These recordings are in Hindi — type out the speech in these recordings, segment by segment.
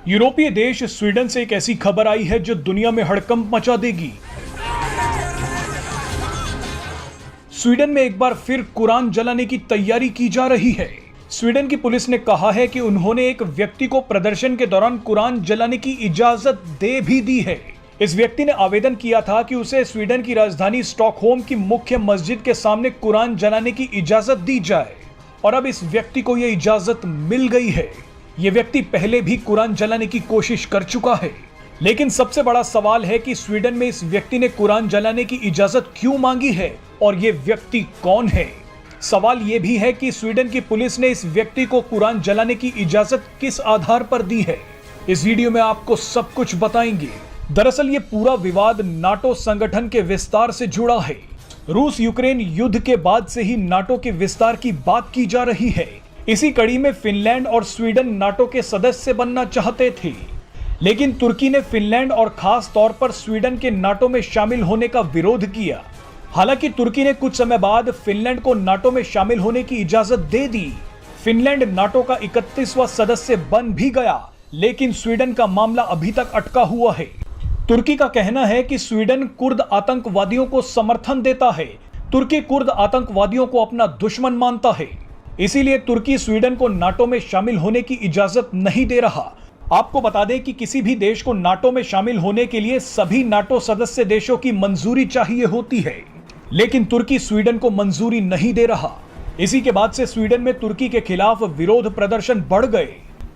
यूरोपीय देश स्वीडन से एक ऐसी खबर आई है जो दुनिया में हड़कंप मचा देगी। स्वीडन में एक बार फिर कुरान जलाने की तैयारी की जा रही है। स्वीडन की पुलिस ने कहा है कि उन्होंने एक व्यक्ति को प्रदर्शन के दौरान कुरान जलाने की इजाजत दे भी दी है। इस व्यक्ति ने आवेदन किया था कि उसे स्वीडन की राजधानी स्टॉकहोम की मुख्य मस्जिद के सामने कुरान जलाने की इजाजत दी जाए और अब इस व्यक्ति को यह इजाजत मिल गई है। ये व्यक्ति पहले भी कुरान जलाने की कोशिश कर चुका है, लेकिन सबसे बड़ा सवाल है कि स्वीडन में इस व्यक्ति ने कुरान जलाने की इजाजत क्यों मांगी है और ये व्यक्ति कौन है। सवाल ये भी है कि स्वीडन की पुलिस ने इस व्यक्ति को कुरान जलाने की इजाजत किस आधार पर दी है। इस वीडियो में आपको सब कुछ बताएंगे। दरअसल ये पूरा विवाद नाटो संगठन के विस्तार से जुड़ा है। रूस यूक्रेन युद्ध के बाद से ही नाटो के विस्तार की बात की जा रही है। इसी कड़ी में फिनलैंड और स्वीडन नाटो के सदस्य बनना चाहते थे, लेकिन तुर्की ने फिनलैंड और खास तौर पर स्वीडन के नाटो में शामिल होने का विरोध किया। हालांकि तुर्की ने कुछ समय बाद फिनलैंड को नाटो में शामिल होने की इजाजत दे दी। फिनलैंड नाटो का 31वां सदस्य बन भी गया, लेकिन स्वीडन का मामला अभी तक अटका हुआ है। तुर्की का कहना है कि स्वीडन कुर्द आतंकवादियों को समर्थन देता है। तुर्की कुर्द आतंकवादियों को अपना दुश्मन मानता है, इसीलिए तुर्की स्वीडन को नाटो में शामिल होने की इजाजत नहीं दे रहा। आपको बता दें कि किसी भी देश को नाटो में शामिल होने के लिए सभी नाटो सदस्य देशों की मंजूरी चाहिए होती है, लेकिन तुर्की स्वीडन को मंजूरी नहीं दे रहा। इसी के बाद से स्वीडन में तुर्की के खिलाफ विरोध प्रदर्शन बढ़ गए।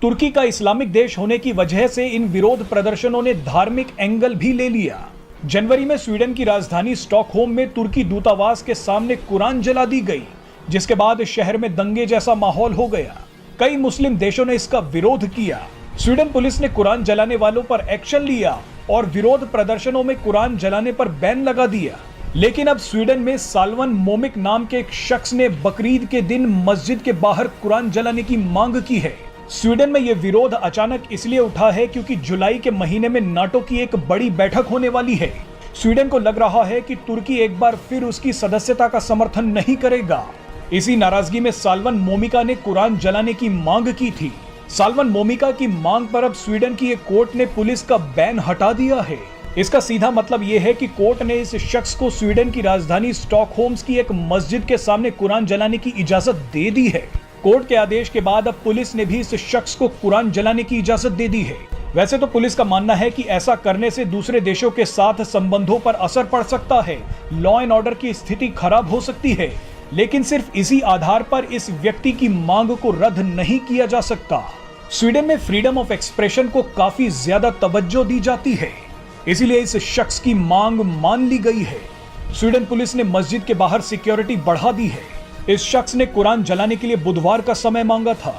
तुर्की का इस्लामिक देश होने की वजह से इन विरोध प्रदर्शनों ने धार्मिक एंगल भी ले लिया। जनवरी में स्वीडन की राजधानी स्टॉकहोम में तुर्की दूतावास के सामने कुरान जला दी गई, जिसके बाद शहर में दंगे जैसा माहौल हो गया। कई मुस्लिम देशों ने इसका विरोध किया। स्वीडन पुलिस ने कुरान जलाने वालों पर एक्शन लिया और विरोध प्रदर्शनों में कुरान जलाने पर बैन लगा दिया। लेकिन अब स्वीडन में साल्वन मोमिक नाम के एक शख्स ने बकरीद के दिन मस्जिद के बाहर कुरान जलाने की मांग की है। स्वीडन में यह विरोध अचानक इसलिए उठा है क्योंकि जुलाई के महीने में नाटो की एक बड़ी बैठक होने वाली है। स्वीडन को लग रहा है कि तुर्की एक बार फिर उसकी सदस्यता का समर्थन नहीं करेगा। इसी नाराजगी में साल्वन मोमिका ने कुरान जलाने की मांग की थी। साल्वन मोमिका की मांग पर अब स्वीडन की एक कोर्ट ने पुलिस का बैन हटा दिया है। इसका सीधा मतलब यह है कि कोर्ट ने इस शख्स को स्वीडन की राजधानी स्टॉकहोम की एक मस्जिद के सामने कुरान जलाने की इजाजत दे दी है। कोर्ट के आदेश के बाद अब पुलिस ने भी इस शख्स को कुरान जलाने की इजाजत दे दी है। वैसे तो पुलिस का मानना है कि ऐसा करने से दूसरे देशों के साथ संबंधों पर असर पड़ सकता है, लॉ एंड ऑर्डर की स्थिति खराब हो सकती है, लेकिन सिर्फ इसी आधार पर इस व्यक्ति की मांग को रद्द नहीं किया जा सकता। स्वीडन में फ्रीडम ऑफ एक्सप्रेशन को काफी ज्यादा तवज्जो दी जाती है, इसीलिए इस शख्स की मांग मान ली गई है। स्वीडन पुलिस ने मस्जिद के बाहर सिक्योरिटी बढ़ा दी है। इस शख्स ने कुरान जलाने के लिए बुधवार का समय मांगा था।